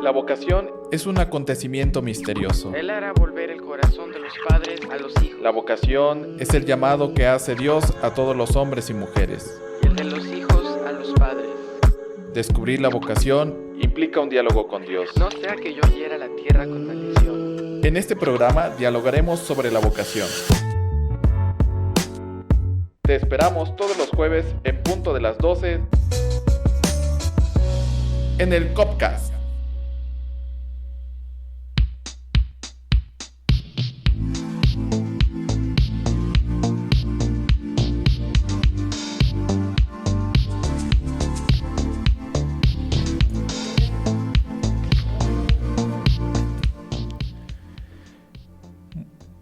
La vocación es un acontecimiento misterioso. Él hará volver el corazón de los padres a los hijos. La vocación es el llamado que hace Dios a todos los hombres y mujeres. Y el de los hijos a los padres. Descubrir la vocación implica un diálogo con Dios. No sea que yo hiera la tierra con maldición. En este programa dialogaremos sobre la vocación. Te esperamos todos los jueves en punto de las 12 en el Copcast.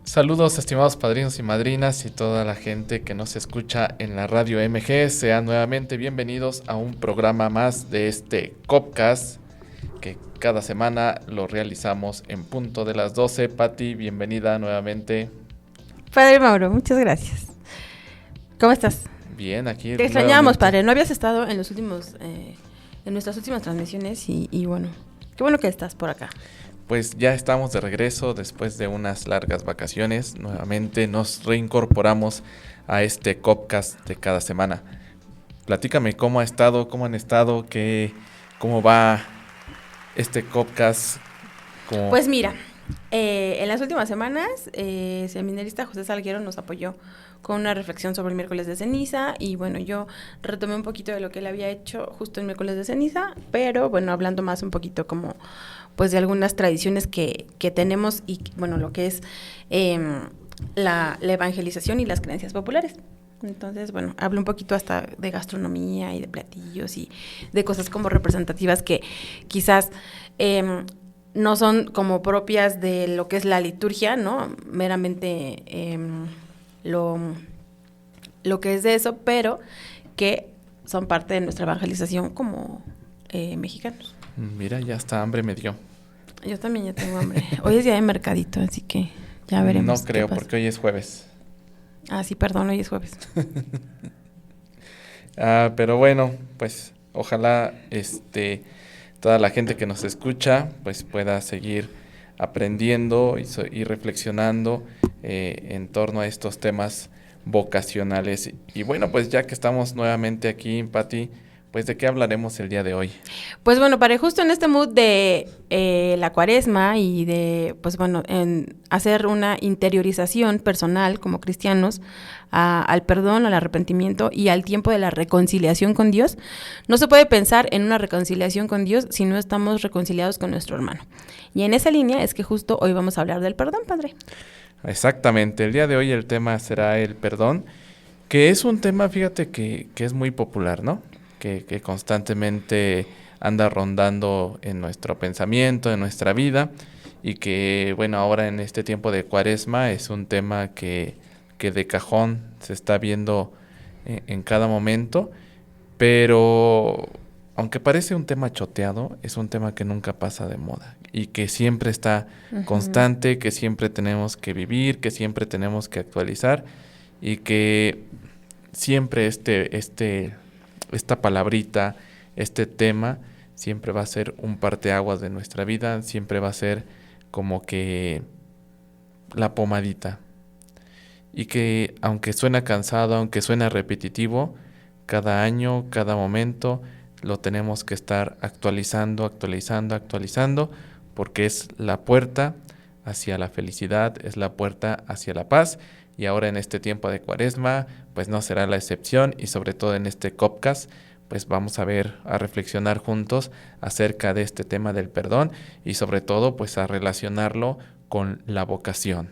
Saludos, estimados padrinos y madrinas y toda la gente que nos escucha en la radio MG. Sean nuevamente bienvenidos a un programa más de este Copcast que cada semana lo realizamos en punto de las 12. Pati, bienvenida nuevamente. Padre Mauro, muchas gracias. ¿Cómo estás? Bien, aquí. Te extrañamos, padre. No habías estado en los últimos, en nuestras últimas transmisiones y bueno, qué bueno que estás por acá. Pues ya estamos de regreso después de unas largas vacaciones. Nuevamente nos reincorporamos a este Copcast de cada semana. Platícame cómo han estado, cómo va este Copcast. Pues mira, en las últimas semanas, el seminarista José Salguero nos apoyó con una reflexión sobre el miércoles de ceniza y bueno, yo retomé un poquito de lo que él había hecho justo el miércoles de ceniza, pero bueno, hablando más un poquito como pues de algunas tradiciones que tenemos y bueno, lo que es la evangelización y las creencias populares. Entonces, bueno, hablo un poquito hasta de gastronomía y de platillos y de cosas como representativas que quizás no son como propias de lo que es la liturgia, ¿no? Meramente lo que es de eso, pero que son parte de nuestra evangelización como mexicanos. Mira, ya hasta hambre me dio. Yo también ya tengo hambre. Hoy es día de mercadito, así que ya veremos. No creo, porque hoy es jueves. Ah, sí, perdón, hoy es jueves. Pero bueno, pues ojalá toda la gente que nos escucha pues pueda seguir aprendiendo y reflexionando en torno a estos temas vocacionales. Y bueno, pues ya que estamos nuevamente aquí, Pati, pues ¿de qué hablaremos el día de hoy? Pues bueno, para justo en este mood de la cuaresma y de, pues bueno, en hacer una interiorización personal como cristianos al perdón, al arrepentimiento y al tiempo de la reconciliación con Dios, no se puede pensar en una reconciliación con Dios si no estamos reconciliados con nuestro hermano. Y en esa línea es que justo hoy vamos a hablar del perdón, padre. Exactamente, el día de hoy el tema será el perdón, que es un tema, fíjate, que es muy popular, ¿no? Que constantemente anda rondando en nuestro pensamiento, en nuestra vida, y que, bueno, ahora en este tiempo de cuaresma es un tema que de cajón se está viendo en cada momento, pero aunque parece un tema choteado, es un tema que nunca pasa de moda y que siempre está constante, que siempre tenemos que vivir, que siempre tenemos que actualizar y que siempre esta palabrita, este tema, siempre va a ser un parteaguas de nuestra vida, siempre va a ser como que la pomadita. Y que aunque suena cansado, aunque suena repetitivo, cada año, cada momento, lo tenemos que estar actualizando, porque es la puerta hacia la felicidad, es la puerta hacia la paz. Y ahora en este tiempo de cuaresma, pues no será la excepción, y sobre todo en este Copcast, pues vamos a reflexionar juntos acerca de este tema del perdón y sobre todo pues a relacionarlo con la vocación.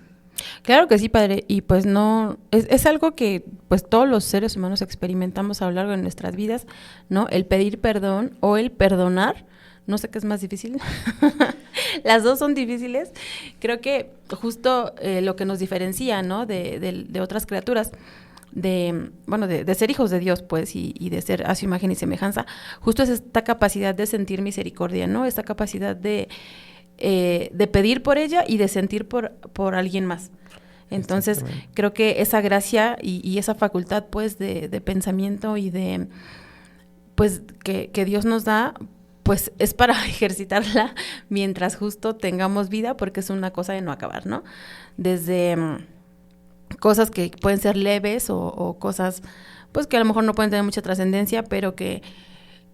Claro que sí, padre, y pues no, es algo que pues todos los seres humanos experimentamos a lo largo de nuestras vidas, ¿no? El pedir perdón o el perdonar, no sé qué es más difícil, las dos son difíciles, creo que justo lo que nos diferencia, ¿no? de otras criaturas, de ser hijos de Dios, pues, y de ser a su imagen y semejanza, justo es esta capacidad de sentir misericordia, ¿no? Esta capacidad de pedir por ella y de sentir por alguien más. Entonces, creo que esa gracia y esa facultad, pues, de pensamiento y de, pues, que Dios nos da, pues es para ejercitarla mientras justo tengamos vida, porque es una cosa de no acabar, ¿no? Desde cosas que pueden ser leves o cosas pues que a lo mejor no pueden tener mucha trascendencia, pero que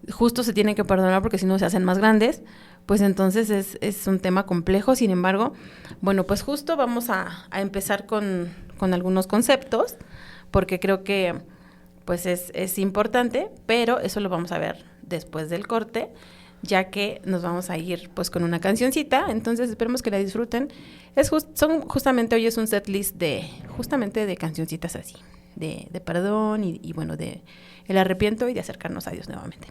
justo se tienen que perdonar porque si no se hacen más grandes, pues entonces es un tema complejo. Sin embargo, bueno, pues justo vamos a empezar con algunos conceptos, porque creo que pues es importante, pero eso lo vamos a ver después del corte, ya que nos vamos a ir pues con una cancioncita. Entonces esperemos que la disfruten. Justamente hoy es un set list justamente de cancioncitas así, de perdón y bueno, de el arrepiento y de acercarnos a Dios nuevamente.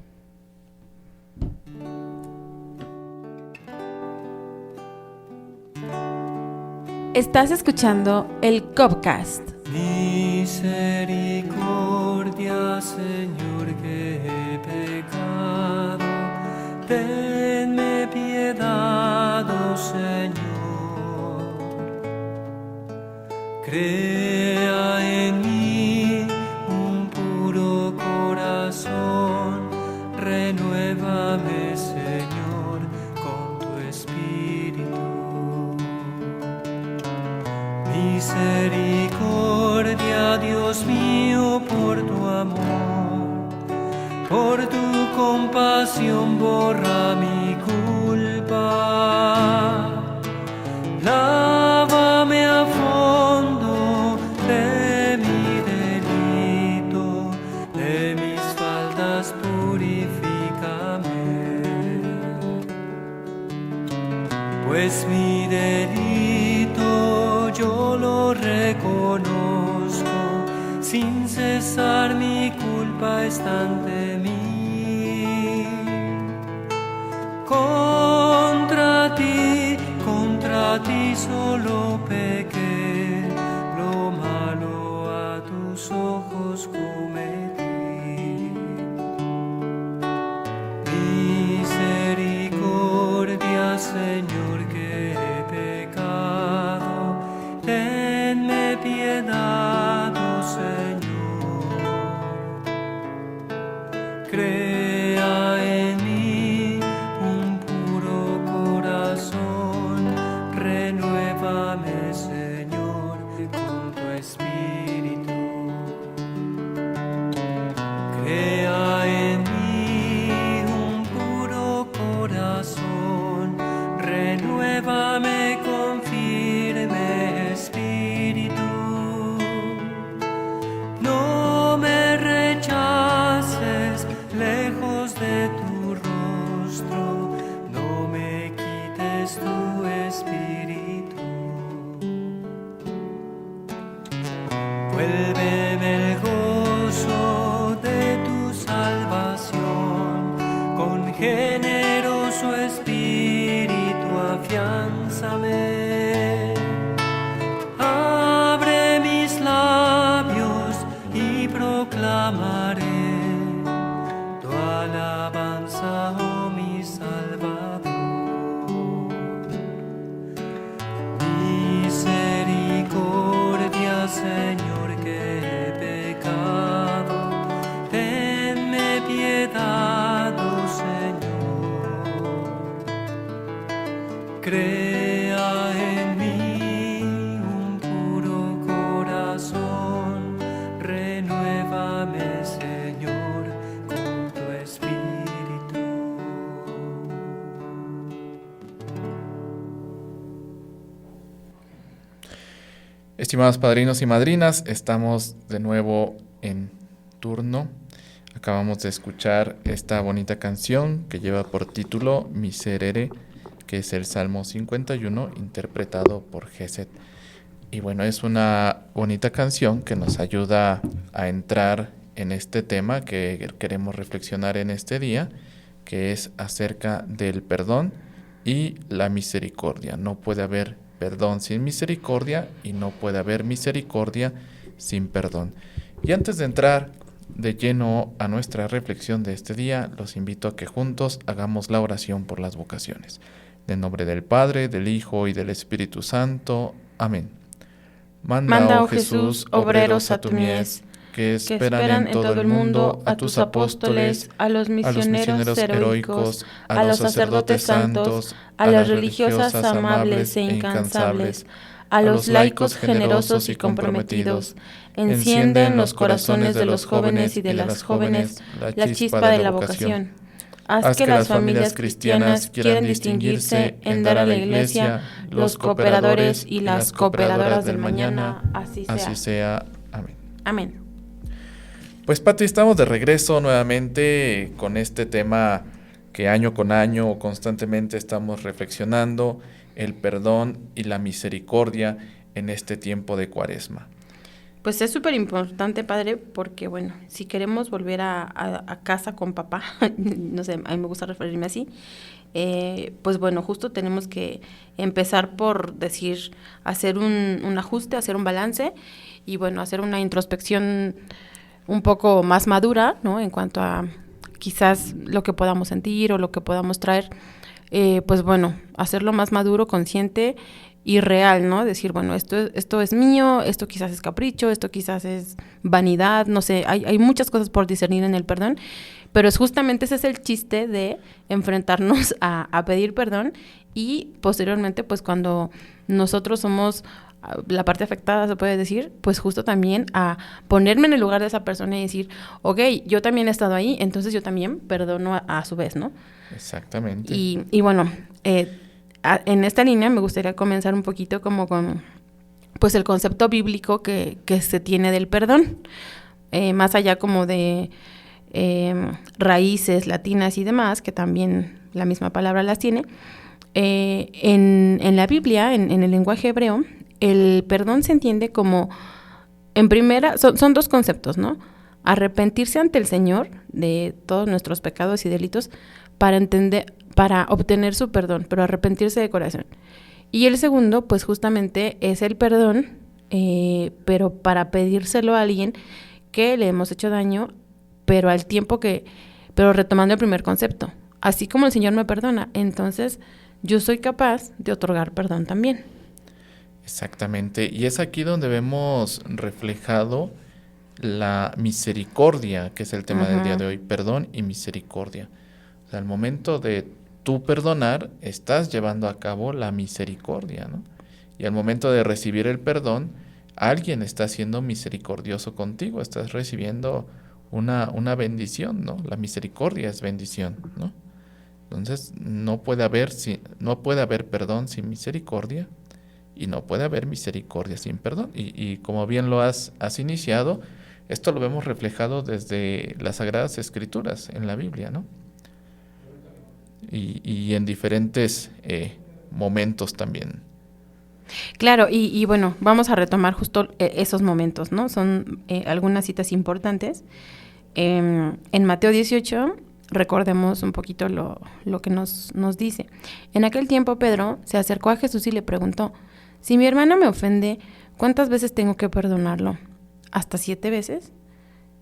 Estás escuchando el Copcast. Misericordia, Señor, que he pecado. Tenme piedad, oh Señor. Crea en mí un puro corazón. Renuévame, Señor, con tu espíritu. Misericordia, Dios mío, por tu amor, por tu compasión, borra mi culpa. Lávame a fondo de mi delito, de mis faltas purifícame. Pues mi delito yo lo reconozco, sin cesar mi culpa está ante mí. Contra ti solo pequé, lo malo a tus ojos cometí. Misericordia, Señor, que he pecado, tenme piedad, oh Señor. Crea en mí un puro corazón, renuévame, Señor, con tu espíritu. Crea en mí un puro corazón, renuévame con firme espíritu. No me rechaces lejos de tu rostro, no me quites tu espíritu. Vuélveme el gozo de tu salvación, con generoso espíritu afiánzame. Abre mis labios y proclamaré tu alabanza, oh mi Salvador. Misericordia, Señor, que he pecado, tenme piedad, oh Señor. Crea en mí un puro corazón, renuévame, Señor, con tu espíritu. Estimados padrinos y madrinas, estamos de nuevo en turno. Acabamos de escuchar esta bonita canción que lleva por título Miserere, que es el Salmo 51, interpretado por Gesed. Y bueno, es una bonita canción que nos ayuda a entrar en este tema que queremos reflexionar en este día, que es acerca del perdón y la misericordia. No puede haber perdón sin misericordia y no puede haber misericordia sin perdón. Y antes de entrar de lleno a nuestra reflexión de este día, los invito a que juntos hagamos la oración por las vocaciones. En nombre del Padre, del Hijo y del Espíritu Santo. Amén. Manda, oh Jesús, obreros a tu mies, que esperan en todo el mundo a tus apóstoles, a los a los misioneros heroicos, a los sacerdotes santos, a las religiosas amables e incansables, a los laicos generosos y comprometidos. Enciende en los corazones de los jóvenes y de las jóvenes la chispa de la vocación. Haz que las familias cristianas quieran distinguirse en dar a la Iglesia los cooperadores y las cooperadoras del mañana. Así sea. Amén. Amén. Pues Pati, estamos de regreso nuevamente con este tema que año con año constantemente estamos reflexionando, el perdón y la misericordia en este tiempo de Cuaresma. Pues es súper importante, padre, porque bueno, si queremos volver a casa con papá, no sé, a mí me gusta referirme así, pues bueno, justo tenemos que empezar por decir, hacer un ajuste, hacer un balance y bueno, hacer una introspección un poco más madura, ¿no? En cuanto a quizás lo que podamos sentir o lo que podamos traer, pues bueno, hacerlo más maduro, consciente y real, ¿no? Decir, bueno, esto es mío, esto quizás es capricho, esto quizás es vanidad, no sé, hay muchas cosas por discernir en el perdón, pero justamente ese es el chiste de enfrentarnos a pedir perdón y posteriormente, pues cuando nosotros somos la parte afectada, se puede decir, pues justo también a ponerme en el lugar de esa persona y decir, ok, yo también he estado ahí, entonces yo también perdono a su vez, ¿no? Exactamente. Y bueno, en esta línea me gustaría comenzar un poquito como con pues el concepto bíblico que se tiene del perdón, más allá como de raíces latinas y demás, que también la misma palabra las tiene. En la Biblia, en el lenguaje hebreo, el perdón se entiende como, en primera, son dos conceptos, ¿no? Arrepentirse ante el Señor de todos nuestros pecados y delitos para obtener su perdón, pero arrepentirse de corazón. Y el segundo, pues justamente es el perdón, pero para pedírselo a alguien que le hemos hecho daño, pero al tiempo pero retomando el primer concepto. Así como el Señor me perdona, entonces yo soy capaz de otorgar perdón también. Exactamente, y es aquí donde vemos reflejado la misericordia, que es el tema del día de hoy, perdón y misericordia. O sea, al momento de tú perdonar, estás llevando a cabo la misericordia, ¿no? Y al momento de recibir el perdón, alguien está siendo misericordioso contigo, estás recibiendo una bendición, ¿no? La misericordia es bendición, ¿no? Entonces, no puede haber perdón sin misericordia y no puede haber misericordia sin perdón. Y como bien lo has iniciado, esto lo vemos reflejado desde las Sagradas Escrituras en la Biblia, ¿no? Y en diferentes momentos también. Claro, y bueno, vamos a retomar justo esos momentos, ¿no? Son algunas citas importantes. En Mateo 18, recordemos un poquito lo que nos dice. En aquel tiempo Pedro se acercó a Jesús y le preguntó, si mi hermano me ofende, ¿cuántas veces tengo que perdonarlo? ¿Hasta 7 veces?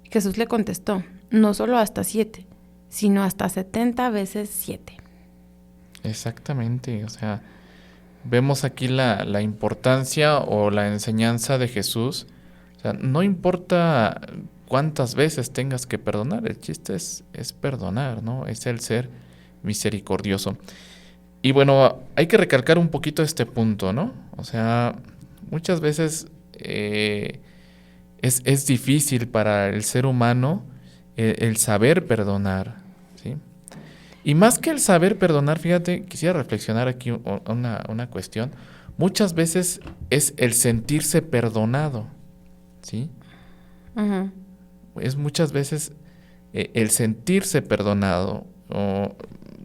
Jesús le contestó, no solo hasta 7, sino hasta 70 veces 7. Exactamente, o sea, vemos aquí la importancia o la enseñanza de Jesús. O sea, no importa cuántas veces tengas que perdonar, el chiste es perdonar, ¿no? Es el ser misericordioso. Y bueno, hay que recalcar un poquito este punto, ¿no? O sea, muchas veces es difícil para el ser humano el saber perdonar, ¿sí? Y más que el saber perdonar, fíjate, quisiera reflexionar aquí una cuestión. Muchas veces es el sentirse perdonado, ¿sí? Uh-huh. Es muchas veces el sentirse perdonado.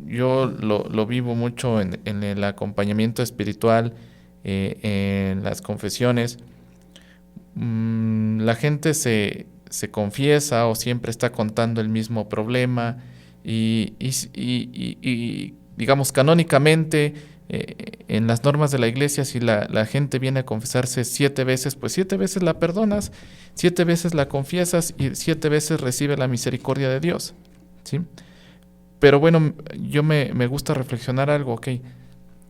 Yo lo vivo mucho en el acompañamiento espiritual, en las confesiones. La gente se confiesa o siempre está contando el mismo problema y digamos, canónicamente, en las normas de la iglesia, si la gente viene a confesarse 7 veces, pues 7 veces la perdonas, 7 veces la confiesas y 7 veces recibe la misericordia de Dios, ¿sí? Pero bueno, yo me gusta reflexionar algo, ok,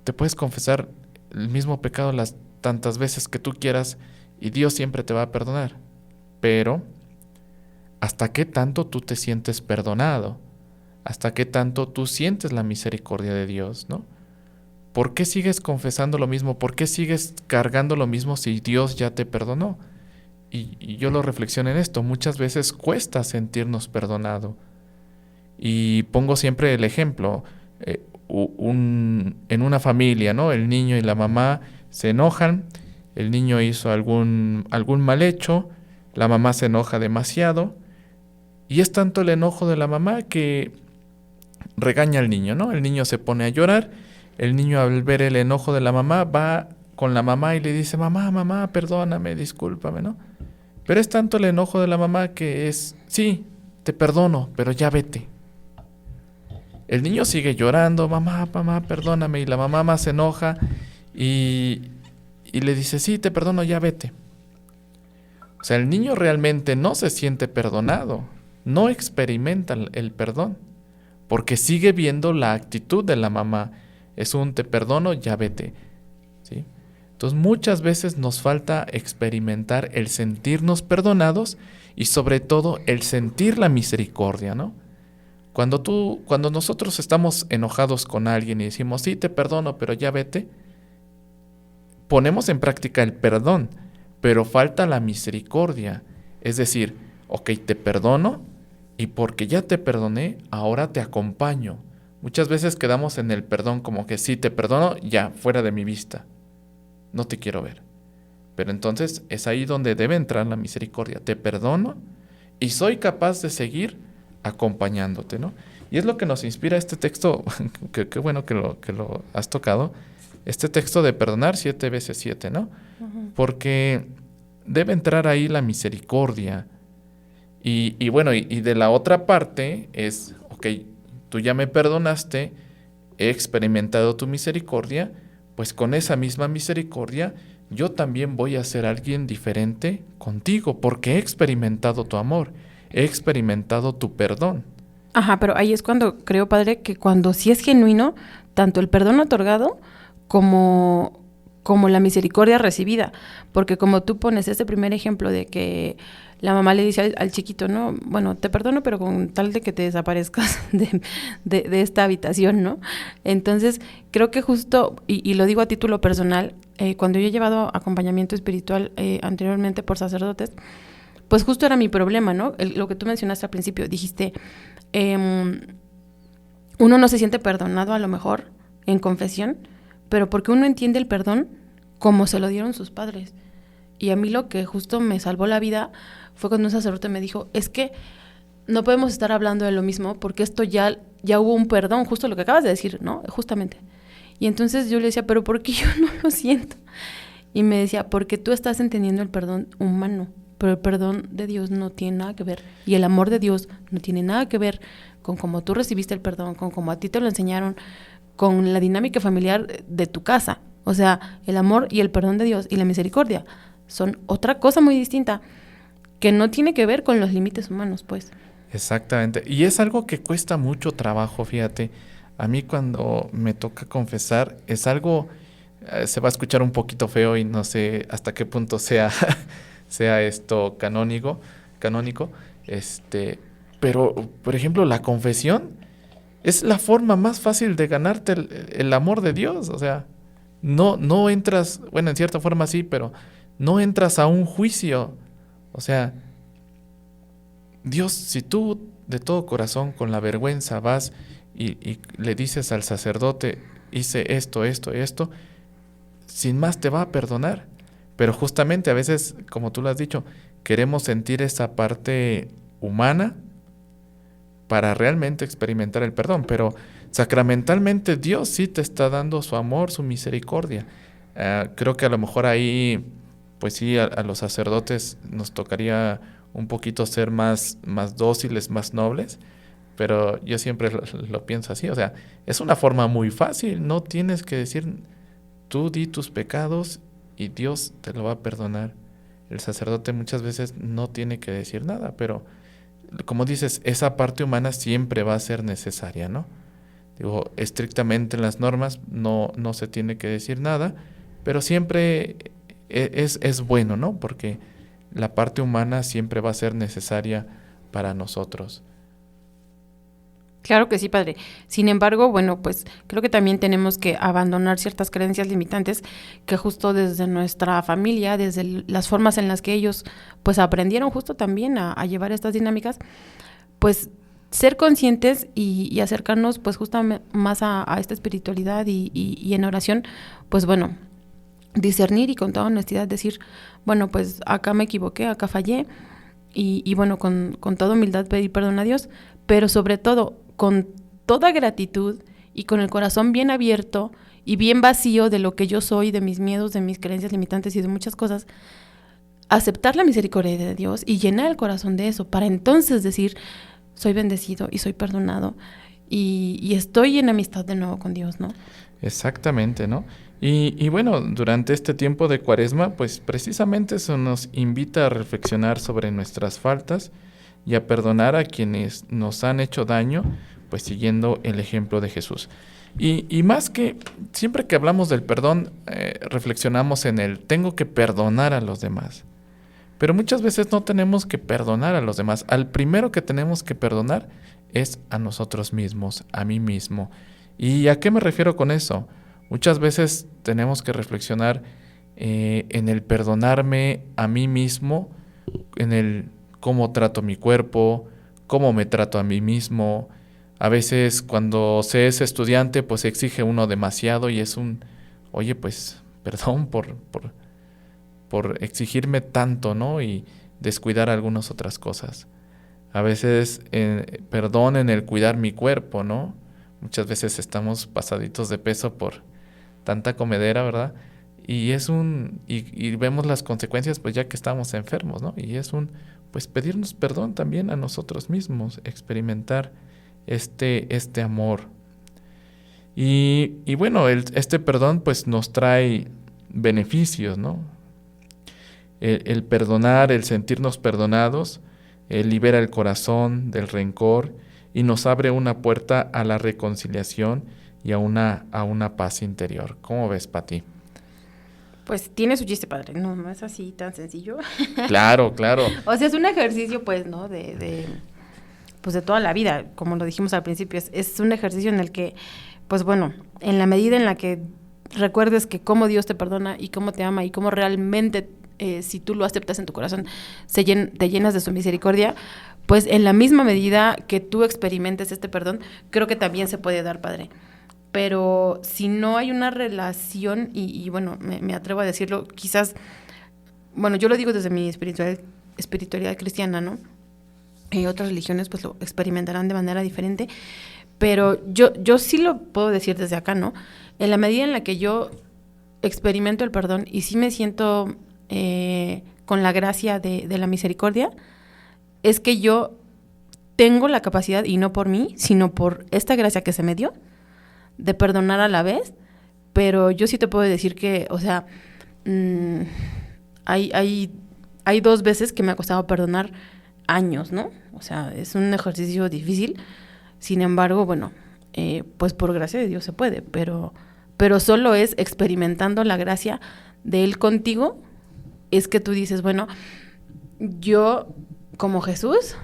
te puedes confesar el mismo pecado las tantas veces que tú quieras y Dios siempre te va a perdonar, pero ¿hasta qué tanto tú te sientes perdonado? ¿Hasta qué tanto tú sientes la misericordia de Dios, ¿no? ¿Por qué sigues confesando lo mismo? ¿Por qué sigues cargando lo mismo si Dios ya te perdonó? Y yo lo reflexiono en esto. Muchas veces cuesta sentirnos perdonado. Y pongo siempre el ejemplo. En una familia, ¿no? El niño y la mamá se enojan. El niño hizo algún mal hecho. La mamá se enoja demasiado. Y es tanto el enojo de la mamá que regaña al niño, ¿no? El niño se pone a llorar. El niño, al ver el enojo de la mamá, va con la mamá y le dice: mamá, perdóname, discúlpame, ¿no? Pero es tanto el enojo de la mamá que es: sí, te perdono, pero ya vete. El niño sigue llorando: mamá, perdóname. Y la mamá más se enoja y le dice: sí, te perdono, ya vete. O sea, el niño realmente no se siente perdonado, no experimenta el perdón, porque sigue viendo la actitud de la mamá. Es un: te perdono, ya vete, ¿sí? Entonces muchas veces nos falta experimentar el sentirnos perdonados y sobre todo el sentir la misericordia, ¿no? Cuando nosotros estamos enojados con alguien y decimos: sí, te perdono, pero ya vete, ponemos en práctica el perdón, pero falta la misericordia. Es decir, ok, te perdono y porque ya te perdoné, ahora te acompaño. Muchas veces quedamos en el perdón como que: sí, te perdono, ya, fuera de mi vista, no te quiero ver. Pero entonces es ahí donde debe entrar la misericordia. Te perdono y soy capaz de seguir acompañándote, ¿no? Y es lo que nos inspira este texto, qué bueno que lo has tocado, este texto de perdonar 7 veces 7, ¿no? Uh-huh. Porque debe entrar ahí la misericordia. Y bueno, y de la otra parte es: ok, tú ya me perdonaste, he experimentado tu misericordia, pues con esa misma misericordia yo también voy a ser alguien diferente contigo, porque he experimentado tu amor, he experimentado tu perdón. Ajá, pero ahí es cuando creo, padre, que cuando sí es genuino, tanto el perdón otorgado como la misericordia recibida, porque como tú pones este primer ejemplo de que la mamá le dice al chiquito, ¿no? Bueno, te perdono, pero con tal de que te desaparezcas de esta habitación, ¿no? Entonces, creo que justo, y lo digo a título personal, cuando yo he llevado acompañamiento espiritual anteriormente por sacerdotes, pues justo era mi problema, ¿no? Lo que tú mencionaste al principio, dijiste, uno no se siente perdonado a lo mejor en confesión, pero porque uno entiende el perdón como se lo dieron sus padres. Y a mí lo que justo me salvó la vida fue cuando un sacerdote me dijo: es que no podemos estar hablando de lo mismo porque esto ya hubo un perdón, justo lo que acabas de decir, ¿no? Justamente. Y entonces yo le decía: ¿pero por qué yo no lo siento? Y me decía: porque tú estás entendiendo el perdón humano, pero el perdón de Dios no tiene nada que ver. Y el amor de Dios no tiene nada que ver con cómo tú recibiste el perdón, con cómo a ti te lo enseñaron, con la dinámica familiar de tu casa. O sea, el amor y el perdón de Dios y la misericordia son otra cosa muy distinta que no tiene que ver con los límites humanos, pues. Exactamente. Y es algo que cuesta mucho trabajo, fíjate. A mí cuando me toca confesar es algo, se va a escuchar un poquito feo y no sé hasta qué punto sea esto canónico, pero por ejemplo la confesión es la forma más fácil de ganarte el amor de Dios. O sea, no entras, bueno, en cierta forma sí, pero no entras a un juicio. O sea, Dios, si tú de todo corazón, con la vergüenza, vas y le dices al sacerdote: hice esto, sin más te va a perdonar. Pero justamente a veces, como tú lo has dicho, queremos sentir esa parte humana para realmente experimentar el perdón. Pero sacramentalmente Dios sí te está dando su amor, su misericordia. Creo que a lo mejor ahí, pues sí, a los sacerdotes nos tocaría un poquito ser más dóciles, más nobles, pero yo siempre lo pienso así. O sea, es una forma muy fácil, no tienes que decir: tú di tus pecados y Dios te lo va a perdonar. El sacerdote muchas veces no tiene que decir nada, pero como dices, esa parte humana siempre va a ser necesaria, ¿no? Digo, estrictamente en las normas no se tiene que decir nada, pero siempre es bueno, ¿no? Porque la parte humana siempre va a ser necesaria para nosotros. Claro que sí, padre. Sin embargo, bueno, pues creo que también tenemos que abandonar ciertas creencias limitantes que justo desde nuestra familia, desde las formas en las que ellos pues aprendieron justo también a llevar estas dinámicas, pues ser conscientes y acercarnos pues justamente más a esta espiritualidad y en oración, pues bueno, discernir y con toda honestidad decir, bueno, pues acá me equivoqué, acá fallé y bueno, con toda humildad pedir perdón a Dios, pero sobre todo con toda gratitud y con el corazón bien abierto y bien vacío de lo que yo soy, de mis miedos, de mis creencias limitantes y de muchas cosas, aceptar la misericordia de Dios y llenar el corazón de eso, para entonces decir, soy bendecido y soy perdonado y estoy en amistad de nuevo con Dios, ¿no? Exactamente, ¿no? Y bueno, durante este tiempo de Cuaresma, pues precisamente eso nos invita a reflexionar sobre nuestras faltas y a perdonar a quienes nos han hecho daño, pues siguiendo el ejemplo de Jesús. Y más que, siempre que hablamos del perdón, reflexionamos en el tengo que perdonar a los demás. Pero muchas veces no tenemos que perdonar a los demás. Al primero que tenemos que perdonar es a nosotros mismos, a mí mismo. ¿Y a qué me refiero con eso? Muchas veces tenemos que reflexionar en el perdonarme a mí mismo, en el cómo trato mi cuerpo, cómo me trato a mí mismo. A veces cuando se es estudiante, pues exige uno demasiado y es oye, pues perdón por exigirme tanto, ¿no? Y descuidar algunas otras cosas. A veces perdón en el cuidar mi cuerpo, ¿no? Muchas veces estamos pasaditos de peso por tanta comedera, ¿verdad? Y y vemos las consecuencias pues ya que estamos enfermos, ¿no? Y pues pedirnos perdón también a nosotros mismos, experimentar este amor. Y bueno, este perdón pues nos trae beneficios, ¿no? El perdonar, el sentirnos perdonados, libera el corazón del rencor y nos abre una puerta a la reconciliación y a una paz interior. ¿Cómo ves, Pati? Pues tiene su chiste, padre, no es así tan sencillo. Claro, claro. O sea, es un ejercicio, pues, ¿no? Pues de toda la vida, como lo dijimos al principio, es un ejercicio en el que, pues bueno, en la medida en la que recuerdes que cómo Dios te perdona y cómo te ama y cómo realmente, si tú lo aceptas en tu corazón, te llenas de su misericordia, pues en la misma medida que tú experimentes este perdón, creo que también se puede dar, padre. Pero si no hay una relación, y bueno, me atrevo a decirlo, quizás, bueno, yo lo digo desde mi espiritualidad cristiana, ¿no? Y otras religiones pues lo experimentarán de manera diferente, pero yo sí lo puedo decir desde acá, ¿no? En la medida en la que yo experimento el perdón y sí me siento con la gracia de la misericordia, es que yo tengo la capacidad, y no por mí, sino por esta gracia que se me dio, de perdonar a la vez, pero yo sí te puedo decir que, o sea, hay 2 veces que me ha costado perdonar años, ¿no? O sea, es un ejercicio difícil, sin embargo, bueno, pues por gracia de Dios se puede, pero solo es experimentando la gracia de Él contigo, es que tú dices, bueno, yo como Jesús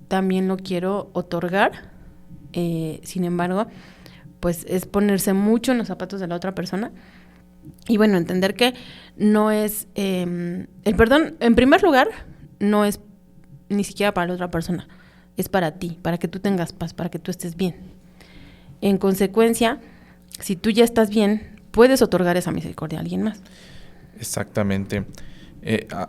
también lo quiero otorgar, sin embargo, pues es ponerse mucho en los zapatos de la otra persona y bueno, entender que no es, el perdón, en primer lugar, no es ni siquiera para la otra persona, es para ti, para que tú tengas paz, para que tú estés bien. En consecuencia, si tú ya estás bien, puedes otorgar esa misericordia a alguien más. Exactamente.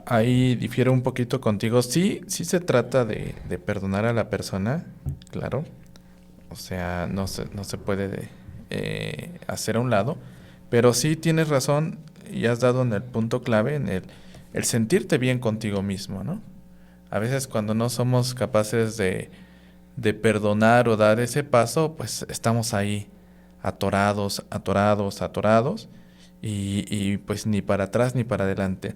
Ahí difiero un poquito contigo. Sí se trata de perdonar a la persona, claro. O sea, no se puede hacer a un lado. Pero sí tienes razón y has dado en el punto clave, en el sentirte bien contigo mismo, ¿no? A veces cuando no somos capaces de perdonar o dar ese paso, pues estamos ahí atorados y pues ni para atrás ni para adelante.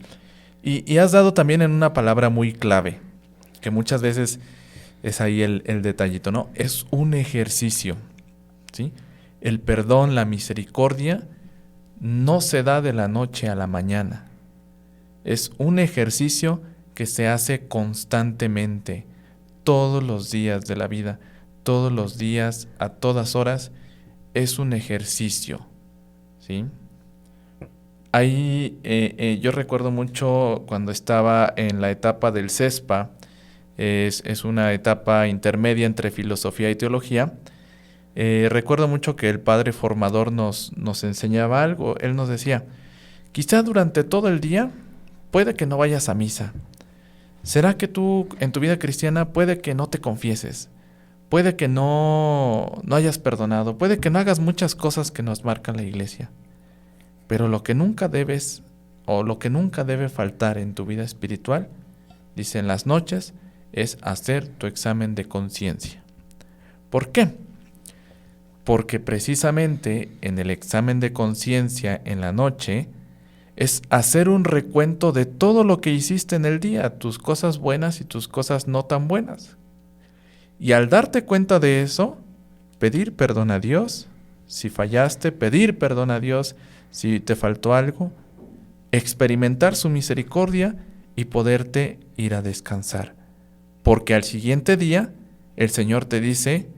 Y has dado también en una palabra muy clave, que muchas veces es ahí el detallito, ¿no? Es un ejercicio, ¿sí? El perdón, la misericordia, no se da de la noche a la mañana. Es un ejercicio que se hace constantemente, todos los días de la vida, todos los días, a todas horas, es un ejercicio, ¿sí? Ahí yo recuerdo mucho cuando estaba en la etapa del CESPA, es una etapa intermedia entre filosofía y teología. Recuerdo mucho que el padre formador nos enseñaba algo. Él nos decía, quizá durante todo el día puede que no vayas a misa. ¿Será que tú en tu vida cristiana puede que no te confieses? Puede que no hayas perdonado, puede que no hagas muchas cosas que nos marca la iglesia. Pero lo que nunca debes o lo que nunca debe faltar en tu vida espiritual, dice en las noches, es hacer tu examen de conciencia. ¿Por qué? Porque precisamente en el examen de conciencia en la noche es hacer un recuento de todo lo que hiciste en el día, tus cosas buenas y tus cosas no tan buenas. Y al darte cuenta de eso, pedir perdón a Dios, si fallaste, pedir perdón a Dios, si te faltó algo, experimentar su misericordia y poderte ir a descansar. Porque al siguiente día, el Señor te dice,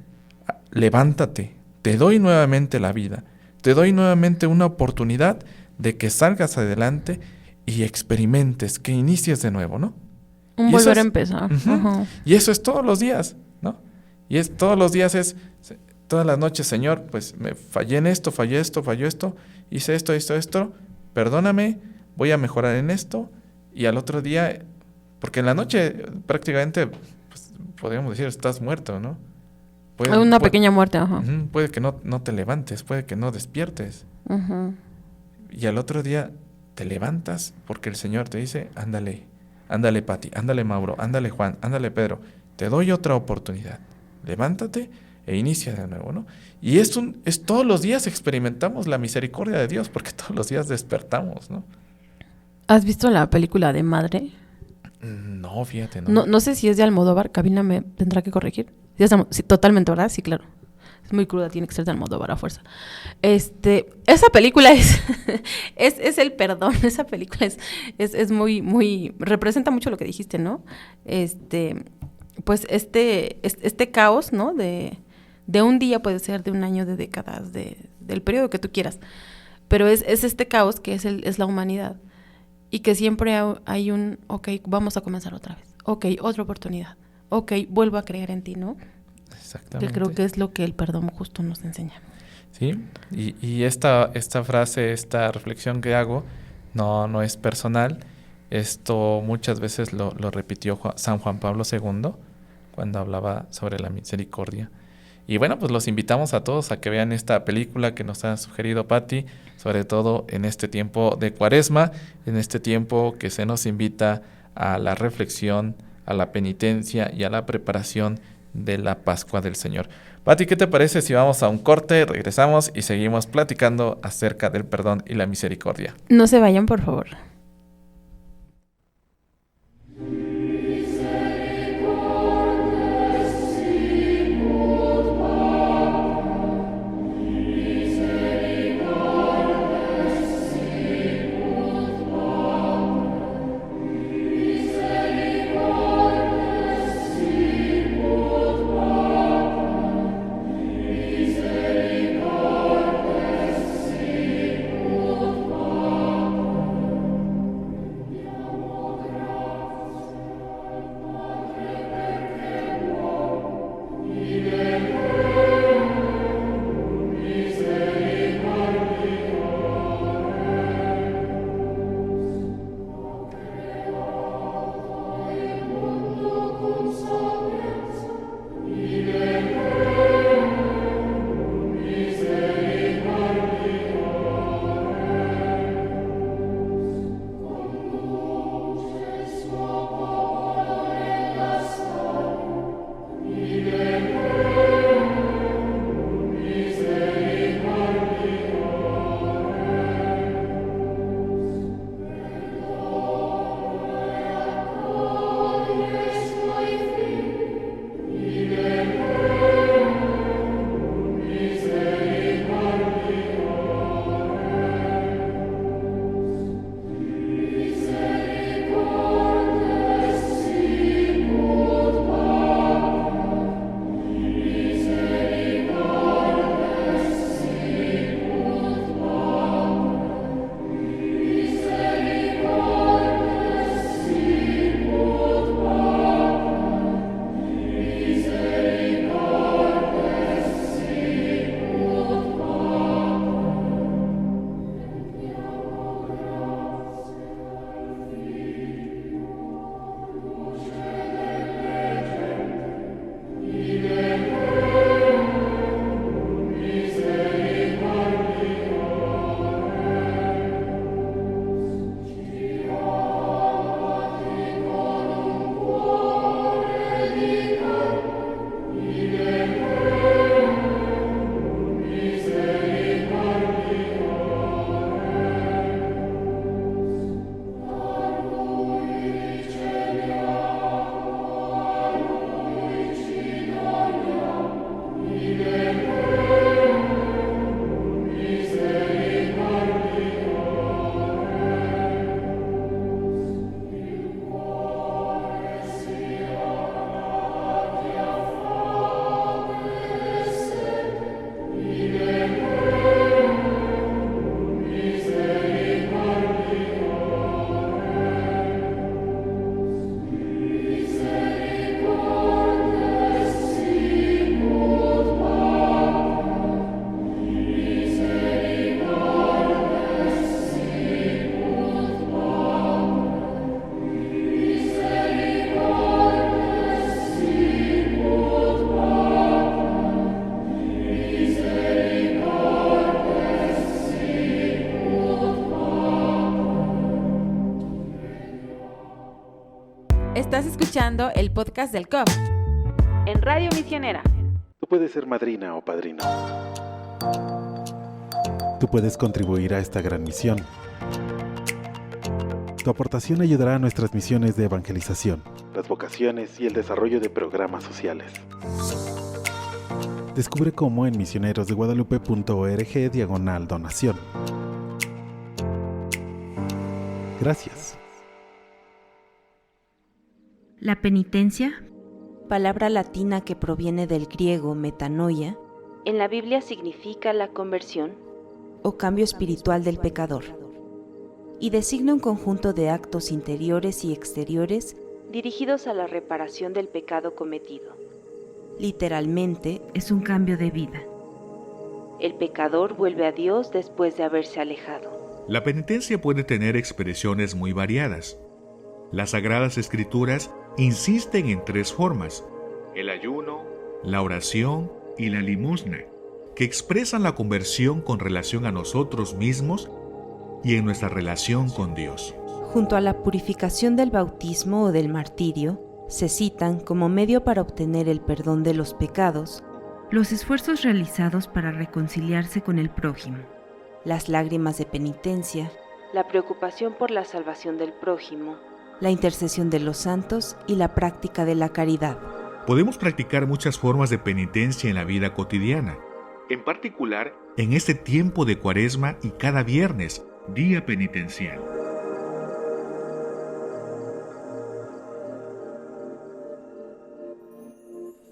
levántate, te doy nuevamente la vida, te doy nuevamente una oportunidad de que salgas adelante y experimentes, que inicies de nuevo, ¿no? Un volver a empezar. Uh-huh. Y eso es todos los días, ¿no? Y es todos los días, es todas las noches, Señor, pues me fallé en esto, falló esto, hice esto, perdóname, voy a mejorar en esto, y al otro día, porque en la noche prácticamente, pues, podríamos decir, estás muerto, ¿no? Hay una pequeña muerte, ajá. Puede que no te levantes, puede que no despiertes. Uh-huh. Y al otro día te levantas porque el Señor te dice, ándale Pati, ándale Mauro, ándale Juan, ándale Pedro, te doy otra oportunidad. Levántate e inicia de nuevo, ¿no? Y es todos los días experimentamos la misericordia de Dios porque todos los días despertamos, ¿no? ¿Has visto la película de Madre? No, fíjate, no. No sé si es de Almodóvar, Cabina me tendrá que corregir. Sí, totalmente, ¿verdad? Sí, claro. Es muy cruda, tiene que ser de Almodóvar a fuerza. Esa película es el perdón. Esa película es muy representa mucho lo que dijiste, ¿no? Pues este caos, ¿no? De un día, puede ser de un año, de décadas, del periodo que tú quieras. Pero es este caos que es la humanidad. Y que siempre hay ok, vamos a comenzar otra vez. Ok, otra oportunidad. Ok, vuelvo a creer en ti, ¿no? Exactamente. Que creo que es lo que el perdón justo nos enseña. Sí, y esta frase, esta reflexión que hago, no es personal. Esto muchas veces lo repitió San Juan Pablo II cuando hablaba sobre la misericordia. Y bueno, pues los invitamos a todos a que vean esta película que nos ha sugerido Pati, sobre todo en este tiempo de Cuaresma, en este tiempo que se nos invita a la reflexión, a la penitencia y a la preparación de la Pascua del Señor. Pati, ¿qué te parece si vamos a un corte, regresamos y seguimos platicando acerca del perdón y la misericordia? No se vayan, por favor. Estás escuchando el podcast del COP en Radio Misionera. Tú puedes ser madrina o padrino. Tú puedes contribuir a esta gran misión. Tu aportación ayudará a nuestras misiones de evangelización, las vocaciones y el desarrollo de programas sociales. Descubre cómo en misionerosdeguadalupe.org/donación. Gracias. La penitencia, palabra latina que proviene del griego metanoia, en la Biblia significa la conversión o cambio espiritual del pecador, y designa un conjunto de actos interiores y exteriores dirigidos a la reparación del pecado cometido. Literalmente, es un cambio de vida. el pecador vuelve a Dios después de haberse alejado. La penitencia puede tener expresiones muy variadas. Las Sagradas Escrituras insisten en 3 formas: el ayuno, la oración y la limosna, que expresan la conversión con relación a nosotros mismos y en nuestra relación con Dios. Junto a la purificación del bautismo o del martirio, se citan como medio para obtener el perdón de los pecados, Los esfuerzos realizados para reconciliarse con el prójimo. las lágrimas de penitencia, la preocupación por la salvación del prójimo, la intercesión de los santos y la práctica de la caridad. Podemos practicar muchas formas de penitencia en la vida cotidiana, en particular en este tiempo de Cuaresma y cada viernes, día penitencial.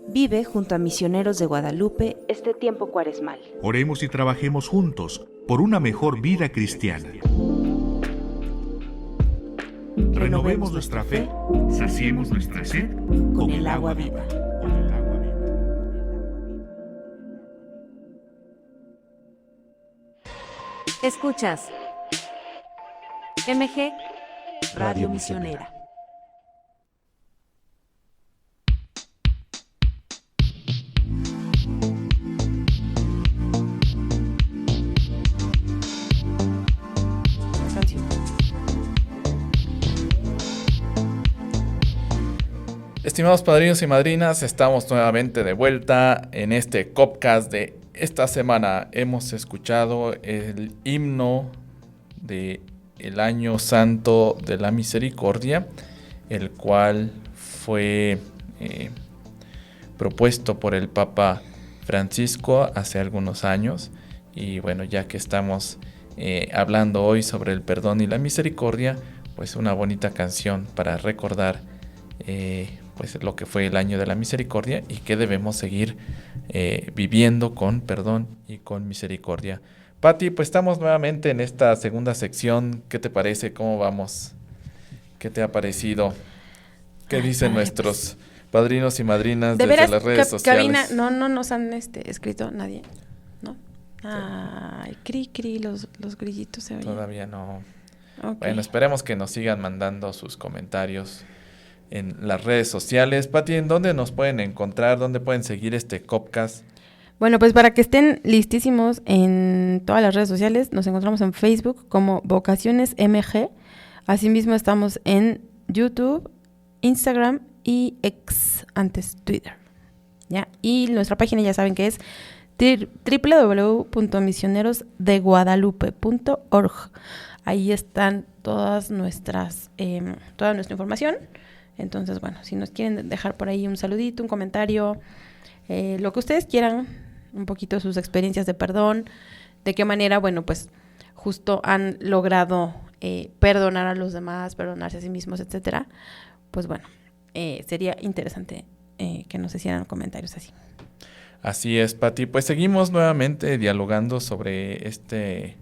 Vive junto a Misioneros de Guadalupe este tiempo cuaresmal. Oremos y trabajemos juntos por una mejor vida cristiana. Renovemos nuestra fe, saciemos nuestra sed con el agua viva. Escuchas MG Radio Misionera. Estimados padrinos y madrinas, estamos nuevamente de vuelta en este Copcast de esta semana. Hemos escuchado el himno del Año Santo de la Misericordia, el cual fue propuesto por el Papa Francisco hace algunos años. Y bueno, ya que estamos hablando hoy sobre el perdón y la misericordia, pues una bonita canción para recordar pues lo que fue el año de la misericordia y que debemos seguir viviendo con perdón y con misericordia. Pati, pues estamos nuevamente en esta segunda sección. ¿Qué te parece? ¿Cómo vamos? ¿Qué te ha parecido? ¿Qué dicen nuestros padrinos y madrinas ¿De desde veras, las redes sociales? Cabina, no nos han escrito nadie, ¿no? Ay, cri, los grillitos se oyen. Todavía no. Okay. Bueno, esperemos que nos sigan mandando sus comentarios en las redes sociales. Pati, ¿en dónde nos pueden encontrar? ¿Dónde pueden seguir este Copcast? Bueno, pues para que estén listísimos en todas las redes sociales, nos encontramos en Facebook como Vocaciones MG. Asimismo estamos en YouTube, Instagram y X, antes Twitter. ¿Ya? Y nuestra página ya saben que es www.misionerosdeguadalupe.org. Ahí están toda nuestra información. Entonces, bueno, si nos quieren dejar por ahí un saludito, un comentario, lo que ustedes quieran, un poquito sus experiencias de perdón, de qué manera, bueno, pues justo han logrado perdonar a los demás, perdonarse a sí mismos, etcétera, pues bueno, sería interesante que nos hicieran comentarios así. Así es, Pati. Pues seguimos nuevamente dialogando sobre este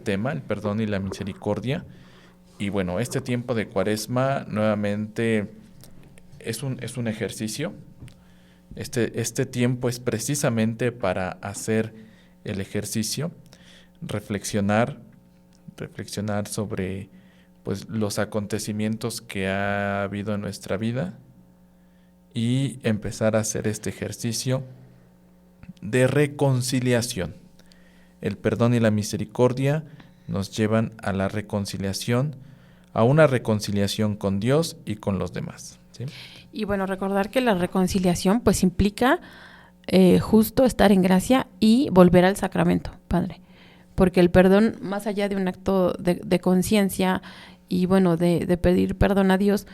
tema, el perdón y la misericordia. Y bueno, este tiempo de Cuaresma nuevamente es un ejercicio. Este tiempo es precisamente para hacer el ejercicio, reflexionar sobre pues los acontecimientos que ha habido en nuestra vida y empezar a hacer este ejercicio de reconciliación. El perdón y la misericordia nos llevan a la reconciliación, a una reconciliación con Dios y con los demás, ¿sí? Y bueno, recordar que la reconciliación pues implica justo estar en gracia y volver al sacramento, Padre. Porque el perdón, más allá de un acto de conciencia y bueno, de pedir perdón a Dios,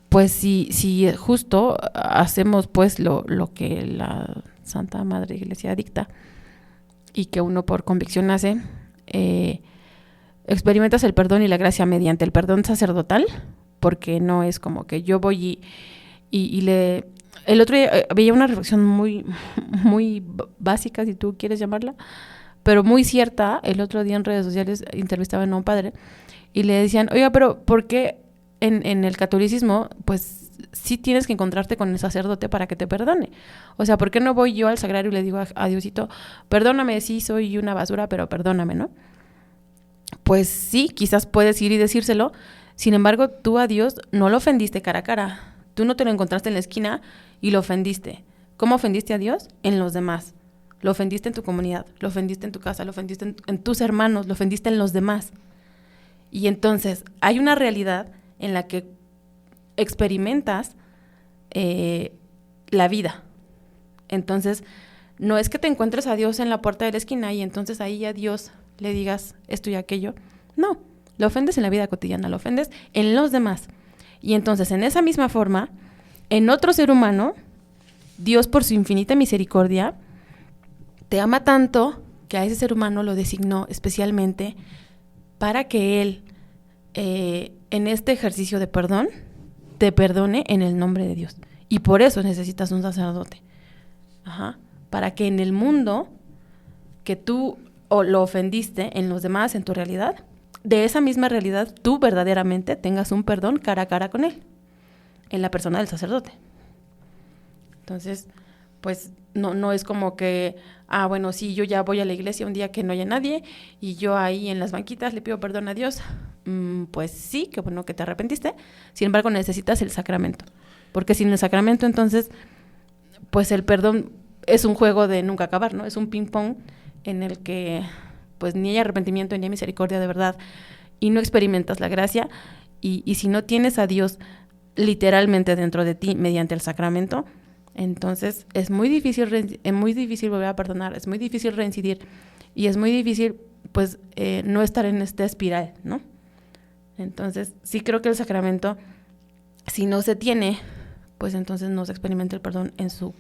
pues si justo hacemos pues lo que la Santa Madre Iglesia dicta y que uno por convicción hace, experimentas el perdón y la gracia mediante el perdón sacerdotal, porque no es como que yo voy y le... El otro día veía una reflexión muy, muy básica, si tú quieres llamarla, pero muy cierta. El otro día en redes sociales entrevistaban a un padre y le decían, oiga, pero ¿por qué en el catolicismo, pues sí tienes que encontrarte con el sacerdote para que te perdone? O sea, ¿por qué no voy yo al sagrario y le digo a Diosito, perdóname, sí soy una basura, pero perdóname, ¿no? Pues sí, quizás puedes ir y decírselo. Sin embargo, tú a Dios no lo ofendiste cara a cara. Tú no te lo encontraste en la esquina y lo ofendiste. ¿Cómo ofendiste a Dios? En los demás. Lo ofendiste en tu comunidad, lo ofendiste en tu casa, lo ofendiste en tus hermanos, lo ofendiste en los demás. Y entonces hay una realidad en la que experimentas la vida. Entonces, no es que te encuentres a Dios en la puerta de la esquina y entonces ahí a Dios le digas esto y aquello. No, lo ofendes en la vida cotidiana, lo ofendes en los demás. Y entonces, en esa misma forma, en otro ser humano, Dios por su infinita misericordia te ama tanto que a ese ser humano lo designó especialmente para que él, en este ejercicio de perdón, te perdone en el nombre de Dios. Y por eso necesitas un sacerdote. Para que en el mundo que tú lo ofendiste en los demás, en tu realidad, de esa misma realidad tú verdaderamente tengas un perdón cara a cara con él, en la persona del sacerdote. Entonces, pues no es como que, bueno, sí, yo ya voy a la iglesia un día que no haya nadie y yo ahí en las banquitas le pido perdón a Dios. Pues sí, qué bueno que te arrepentiste. Sin embargo, necesitas el sacramento. Porque sin el sacramento, entonces, pues el perdón es un juego de nunca acabar, ¿no? Es un ping-pong en el que pues ni hay arrepentimiento ni hay misericordia de verdad y no experimentas la gracia y si no tienes a Dios literalmente dentro de ti mediante el sacramento, entonces es muy difícil volver a perdonar, es muy difícil reincidir y es muy difícil pues no estar en esta espiral, ¿no? Entonces sí creo que el sacramento, si no se tiene, pues entonces no se experimenta el perdón en su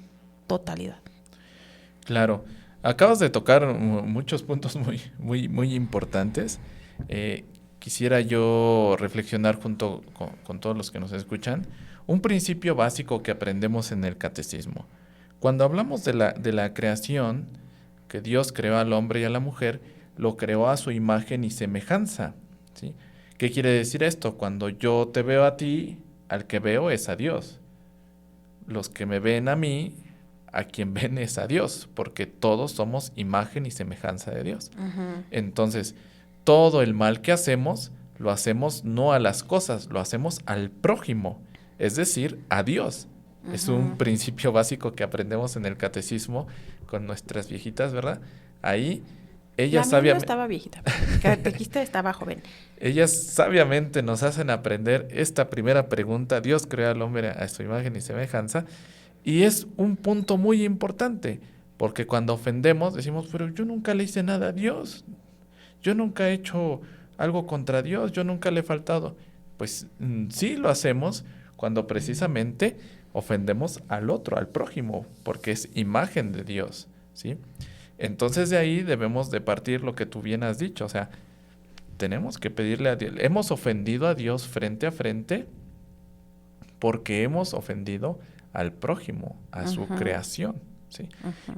totalidad. Claro. Acabas de tocar muchos puntos muy importantes. Quisiera yo reflexionar junto con todos los que nos escuchan. Un principio básico que aprendemos en el catecismo. Cuando hablamos de la creación, que Dios creó al hombre y a la mujer, lo creó a su imagen y semejanza, ¿sí? ¿Qué quiere decir esto? Cuando yo te veo a ti, al que veo es a Dios. Los que me ven a mí, a quien ven es a Dios, porque todos somos imagen y semejanza de Dios. Uh-huh. Entonces, todo el mal que hacemos, lo hacemos no a las cosas, lo hacemos al prójimo, es decir, a Dios. Uh-huh. Es un principio básico que aprendemos en el catecismo con nuestras viejitas, ¿verdad? Ahí, ellas sabiamente... no estaba viejita, el catequista estaba joven. Ellas sabiamente nos hacen aprender esta primera pregunta, Dios creó al hombre a su imagen y semejanza, y es un punto muy importante, porque cuando ofendemos decimos, pero yo nunca le hice nada a Dios, yo nunca he hecho algo contra Dios, yo nunca le he faltado. Pues sí lo hacemos cuando precisamente ofendemos al otro, al prójimo, porque es imagen de Dios, ¿sí? Entonces de ahí debemos de partir lo que tú bien has dicho, o sea, tenemos que pedirle a Dios, hemos ofendido a Dios frente a frente porque hemos ofendido al prójimo, a su creación, ¿sí?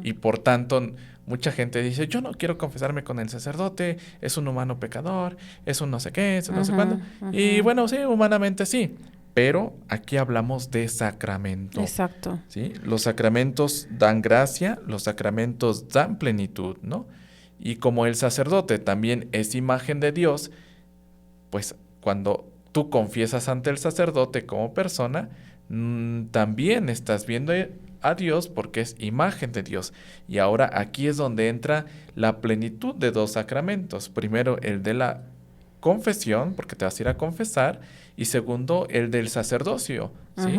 Y por tanto, mucha gente dice, yo no quiero confesarme con el sacerdote, es un humano pecador, es un no sé qué, es un no sé cuándo. Y bueno, sí, humanamente sí, pero aquí hablamos de sacramento. Exacto. ¿Sí? Los sacramentos dan gracia, los sacramentos dan plenitud, ¿no? Y como el sacerdote también es imagen de Dios, pues cuando tú confiesas ante el sacerdote como persona, también estás viendo a Dios porque es imagen de Dios. Y ahora aquí es donde entra la plenitud de dos sacramentos. Primero el de la confesión, porque te vas a ir a confesar, y segundo, el del sacerdocio, ¿sí?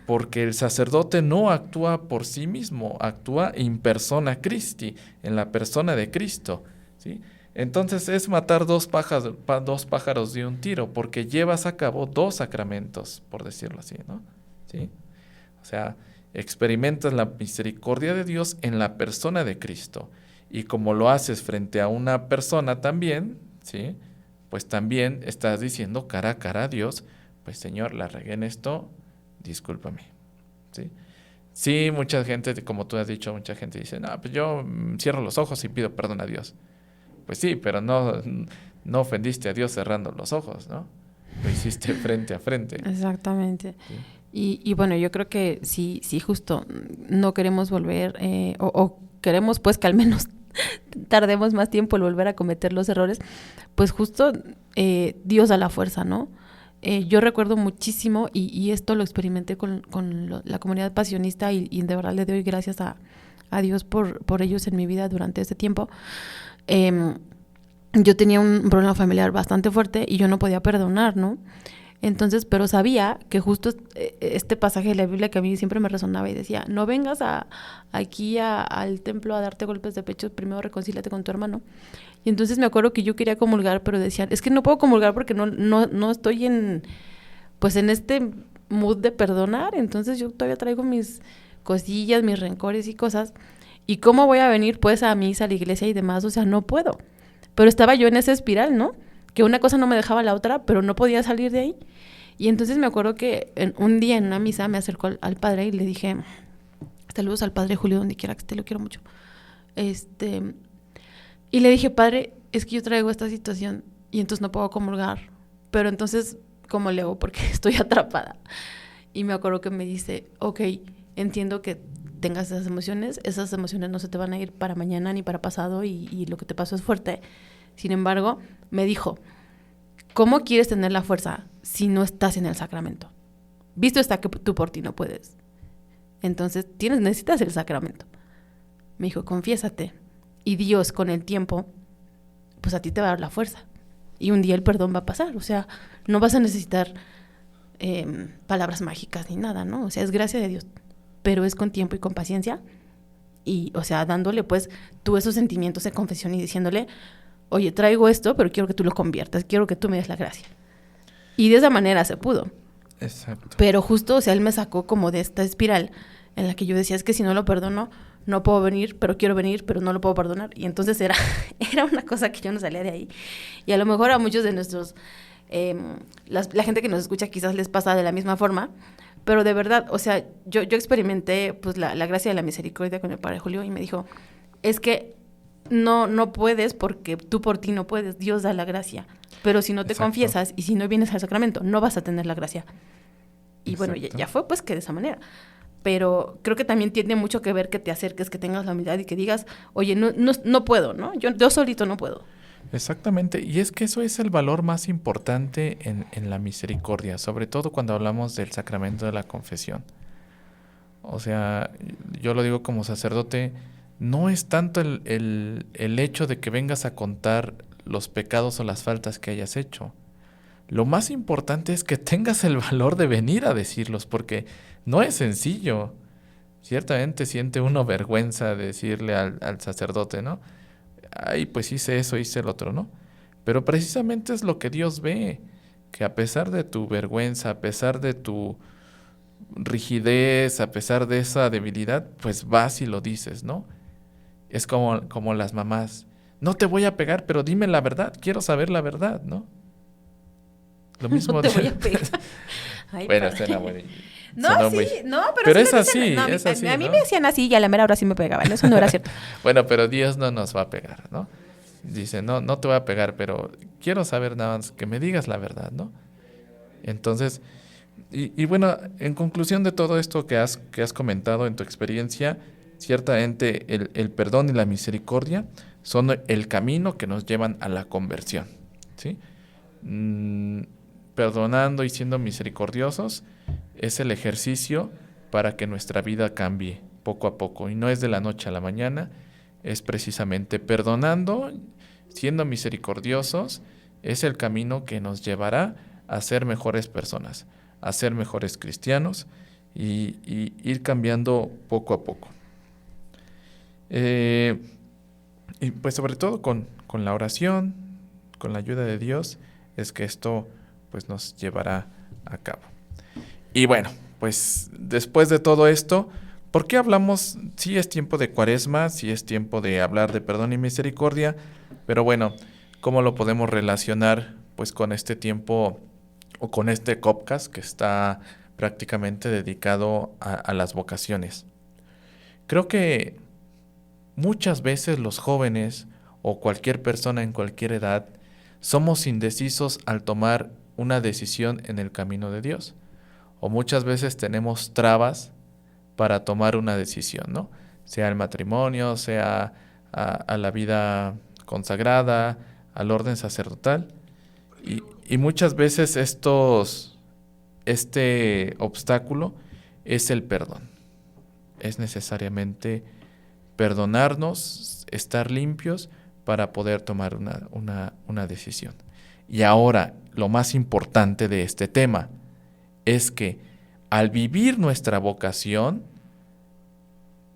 Porque el sacerdote no actúa por sí mismo, actúa in persona Christi, en la persona de Cristo, ¿sí? Entonces es matar dos pájaros de un tiro, porque llevas a cabo dos sacramentos, por decirlo así, ¿no? ¿Sí? O sea, experimentas la misericordia de Dios en la persona de Cristo, y como lo haces frente a una persona también, ¿sí? Pues también estás diciendo cara a cara a Dios, pues Señor, la regué en esto, discúlpame, ¿sí? Sí, mucha gente, como tú has dicho, mucha gente dice, no, pues yo cierro los ojos y pido perdón a Dios. Pues sí, pero no ofendiste a Dios cerrando los ojos, ¿no? Lo hiciste frente a frente. Exactamente. Sí. Y bueno, yo creo que sí justo no queremos volver, o queremos pues que al menos tardemos más tiempo en volver a cometer los errores, pues justo Dios da la fuerza, ¿no? Yo recuerdo muchísimo, y esto lo experimenté con la comunidad pasionista, y de verdad le doy gracias a Dios por ellos en mi vida durante este tiempo. Yo tenía un problema familiar bastante fuerte y yo no podía perdonar, ¿no? Entonces, pero sabía que justo este pasaje de la Biblia que a mí siempre me resonaba y decía, no vengas aquí al templo a darte golpes de pecho, primero reconcíliate con tu hermano. Y entonces me acuerdo que yo quería comulgar, pero decían, es que no puedo comulgar porque no estoy en este mood de perdonar, entonces yo todavía traigo mis cosillas, mis rencores y cosas, y cómo voy a venir pues a misa, a la iglesia y demás, o sea, no puedo. Pero estaba yo en esa espiral, ¿no? Que una cosa no me dejaba la otra, pero no podía salir de ahí. Y entonces me acuerdo que un día en una misa me acercó al padre y le dije, saludos al padre Julio, donde quiera que esté, lo quiero mucho. Y le dije, padre, es que yo traigo esta situación y entonces no puedo comulgar. Pero entonces, ¿cómo le hago? Porque estoy atrapada. Y me acuerdo que me dice, ok, entiendo que tengas esas emociones no se te van a ir para mañana ni para pasado y lo que te pasó es fuerte. Sin embargo, me dijo, ¿cómo quieres tener la fuerza si no estás en el sacramento? Visto está que tú por ti no puedes. Entonces, necesitas el sacramento. Me dijo, confiésate. Y Dios, con el tiempo, pues a ti te va a dar la fuerza. Y un día el perdón va a pasar. O sea, no vas a necesitar palabras mágicas ni nada, ¿no? O sea, es gracia de Dios. Pero es con tiempo y con paciencia. Y, o sea, dándole, pues, tú esos sentimientos de confesión y diciéndole, oye, traigo esto, pero quiero que tú lo conviertas, quiero que tú me des la gracia. Y de esa manera se pudo. Exacto. Pero justo, o sea, él me sacó como de esta espiral en la que yo decía, es que si no lo perdono, no puedo venir, pero no lo puedo perdonar. Y entonces era una cosa que yo no salía de ahí. Y a lo mejor a muchos de nuestros, la gente que nos escucha quizás les pasa de la misma forma, pero de verdad, o sea, yo experimenté pues la gracia de la misericordia con el padre Julio y me dijo, es que no puedes porque tú por ti no puedes, Dios da la gracia, pero si no te confiesas y si no vienes al sacramento, no vas a tener la gracia. Y bueno, ya fue pues que de esa manera. Pero creo que también tiene mucho que ver que te acerques, que tengas la humildad y que digas, oye, no puedo, ¿no? Yo solito no puedo. Exactamente, y es que eso es el valor más importante en la misericordia, sobre todo cuando hablamos del sacramento de la confesión. O sea, yo lo digo como sacerdote, no es tanto el hecho de que vengas a contar los pecados o las faltas que hayas hecho. Lo más importante es que tengas el valor de venir a decirlos, porque no es sencillo. Ciertamente siente uno vergüenza de decirle al sacerdote, ¿no? Ay, pues hice eso, hice el otro, ¿no? Pero precisamente es lo que Dios ve, que a pesar de tu vergüenza, a pesar de tu rigidez, a pesar de esa debilidad, pues vas y lo dices, ¿no? Es como las mamás, no te voy a pegar, pero dime la verdad, quiero saber la verdad, ¿no? Lo mismo. No te voy a pegar. Ay, bueno, suena bueno. No, sí, muy... no, pero sí es así, no, es así. A mí me decían así y a la mera hora sí me pegaban, eso no era cierto. Bueno, pero Dios no nos va a pegar, ¿no? Dice, no te voy a pegar, pero quiero saber nada más que me digas la verdad, ¿no? Entonces, y bueno, en conclusión de todo esto que has comentado en tu experiencia, ciertamente el perdón y la misericordia son el camino que nos llevan a la conversión, ¿sí? Perdonando y siendo misericordiosos es el ejercicio para que nuestra vida cambie poco a poco, y no es de la noche a la mañana, es precisamente perdonando, siendo misericordiosos, es el camino que nos llevará a ser mejores personas, a ser mejores cristianos y ir cambiando poco a poco. Y pues sobre todo con la oración, con la ayuda de Dios, es que esto pues nos llevará a cabo. Y bueno, pues después de todo esto, ¿por qué hablamos? Sí es tiempo de Cuaresma, sí es tiempo de hablar de perdón y misericordia, pero bueno, ¿cómo lo podemos relacionar pues con este tiempo o con este Copcast que está prácticamente dedicado a las vocaciones? Creo que muchas veces los jóvenes o cualquier persona en cualquier edad somos indecisos al tomar una decisión en el camino de Dios. O muchas veces tenemos trabas para tomar una decisión, ¿no? Sea el matrimonio, sea a la vida consagrada, al orden sacerdotal. Y muchas veces este obstáculo es el perdón. Es necesariamente perdonarnos, estar limpios para poder tomar una decisión. Y ahora, lo más importante de este tema es que al vivir nuestra vocación,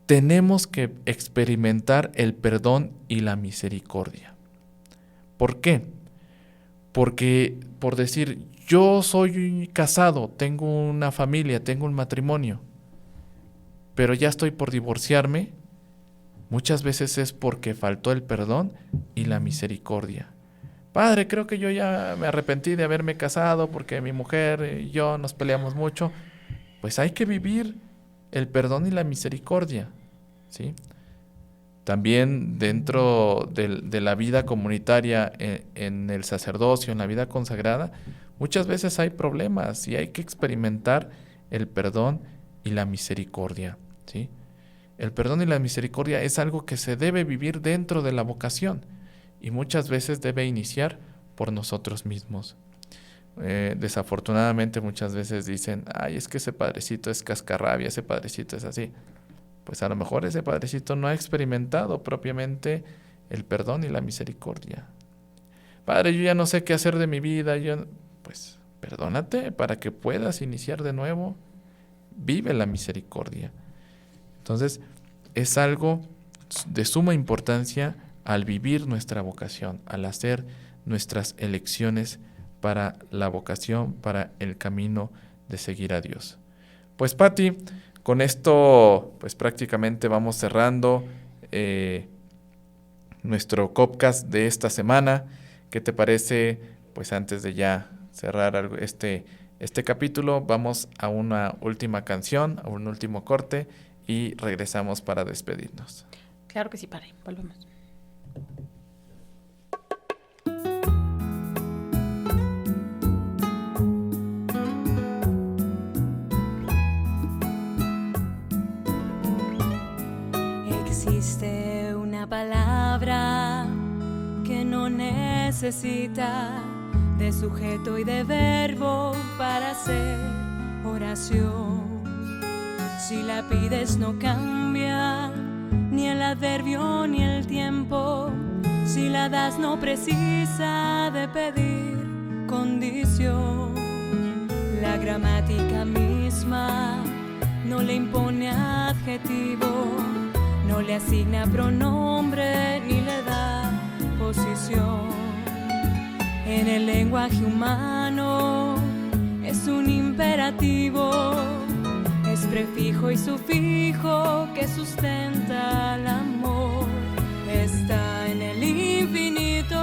tenemos que experimentar el perdón y la misericordia. ¿Por qué? Porque, por decir, yo soy casado, tengo una familia, tengo un matrimonio, pero ya estoy por divorciarme, muchas veces es porque faltó el perdón y la misericordia. Padre, creo que yo ya me arrepentí de haberme casado porque mi mujer y yo nos peleamos mucho. Pues hay que vivir el perdón y la misericordia, ¿sí? También dentro de la vida comunitaria, en el sacerdocio, en la vida consagrada, muchas veces hay problemas y hay que experimentar el perdón y la misericordia, ¿sí? El perdón y la misericordia es algo que se debe vivir dentro de la vocación y muchas veces debe iniciar por nosotros mismos. Desafortunadamente muchas veces dicen, ay, es que ese padrecito es cascarrabia, ese padrecito es así. Pues a lo mejor ese padrecito no ha experimentado propiamente el perdón y la misericordia. Padre, yo ya no sé qué hacer de mi vida. Pues perdónate para que puedas iniciar de nuevo. Vive la misericordia. Entonces, es algo de suma importancia al vivir nuestra vocación, al hacer nuestras elecciones para la vocación, para el camino de seguir a Dios. Pues Pati, con esto pues prácticamente vamos cerrando nuestro Copcast de esta semana. ¿Qué te parece? Pues antes de ya cerrar este capítulo, vamos a una última canción, a un último corte y regresamos para despedirnos. Claro que sí, padre. Volvemos. Existe una palabra que no necesita de sujeto y de verbo para hacer oración. Si la pides no cambia ni el adverbio ni el tiempo. Si la das no precisa de pedir condición. La gramática misma no le impone adjetivo, no le asigna pronombre ni le da posición. En el lenguaje humano es un imperativo, es prefijo y sufijo que sustenta el amor. Está en el infinito,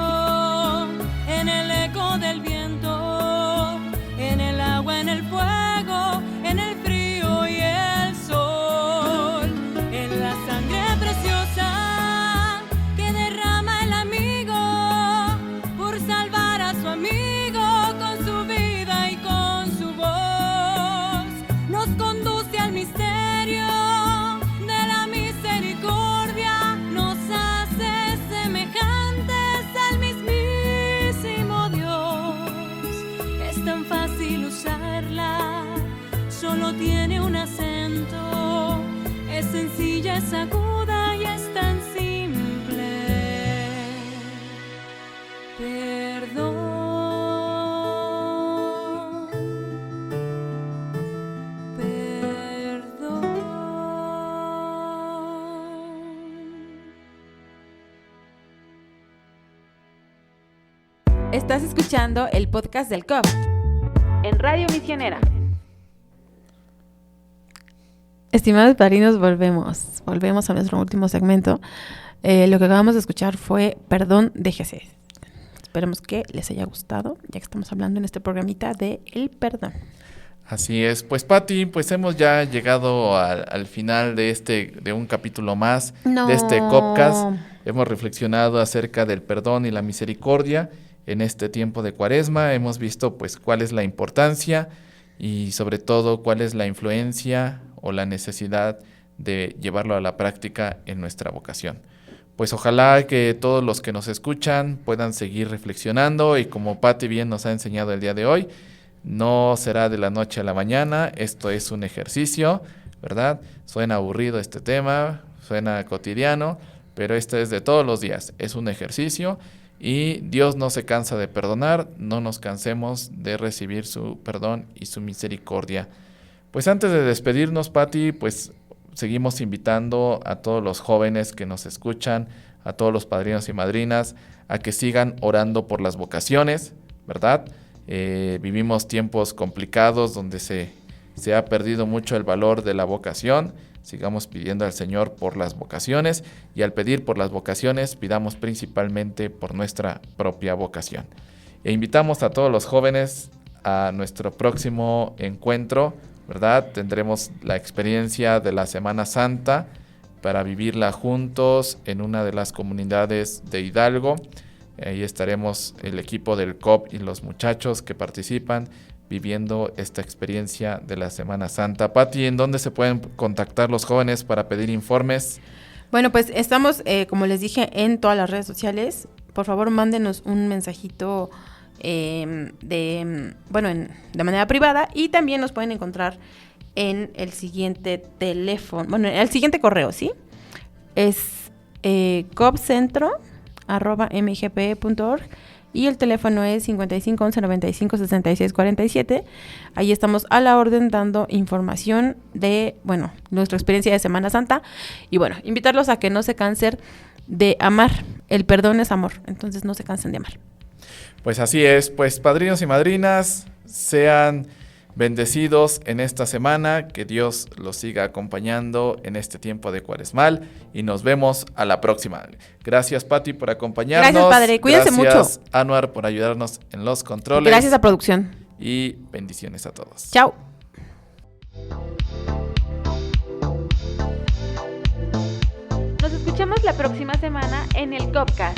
en el eco del viento, en el agua, en el fuego, en el frío y el sol, en la sangre preciosa que derrama el amigo por salvar a su amigo con su vida y con su voz. Nos conduce al misterio de la misericordia, nos hace semejantes al mismísimo Dios. Es tan fácil usarla, solo tiene un acento, es sencilla, es aguda y es tan simple. Perdón. Estás escuchando el podcast del COP En Radio Misionera. Estimados padrinos, volvemos a nuestro último segmento. Lo que acabamos de escuchar fue Perdón, déjese. Esperemos que les haya gustado, ya que estamos hablando en este programita de el perdón. Así es, pues Pati, pues hemos ya llegado al final de un capítulo más de este Copcast. Hemos reflexionado acerca del perdón y la misericordia en este tiempo de Cuaresma. Hemos visto pues cuál es la importancia y sobre todo cuál es la influencia o la necesidad de llevarlo a la práctica en nuestra vocación. Pues ojalá que todos los que nos escuchan puedan seguir reflexionando y como Pati bien nos ha enseñado el día de hoy, no será de la noche a la mañana, esto es un ejercicio, ¿verdad? Suena aburrido este tema, suena cotidiano, pero esto es de todos los días, es un ejercicio y Dios no se cansa de perdonar, no nos cansemos de recibir su perdón y su misericordia. Pues antes de despedirnos, Pati, pues seguimos invitando a todos los jóvenes que nos escuchan, a todos los padrinos y madrinas, a que sigan orando por las vocaciones, ¿verdad? Vivimos tiempos complicados donde se ha perdido mucho el valor de la vocación. Sigamos pidiendo al Señor por las vocaciones y al pedir por las vocaciones, pidamos principalmente por nuestra propia vocación. E invitamos a todos los jóvenes a nuestro próximo encuentro, ¿verdad? Tendremos la experiencia de la Semana Santa para vivirla juntos en una de las comunidades de Hidalgo. Ahí estaremos el equipo del COP y los muchachos que participan viviendo esta experiencia de la Semana Santa. Pati, ¿en dónde se pueden contactar los jóvenes para pedir informes? Bueno, pues estamos, como les dije, en todas las redes sociales. Por favor, mándenos un mensajito de manera privada y también nos pueden encontrar en el siguiente teléfono, bueno, el siguiente correo, ¿sí? Es copcentro@mgpe.org y el teléfono es 55 11 95 66 47. Ahí estamos a la orden dando información de, nuestra experiencia de Semana Santa y invitarlos a que no se cansen de amar. El perdón es amor, entonces no se cansen de amar. Pues así es, pues padrinos y madrinas, sean bendecidos en esta semana, que Dios los siga acompañando en este tiempo de Cuaresmal y nos vemos a la próxima. Gracias Pati por acompañarnos. Gracias Padre, cuídense mucho. Gracias Anuar por ayudarnos en los controles. Gracias a producción. Y bendiciones a todos. Chao. Nos escuchamos la próxima semana en el Copcast.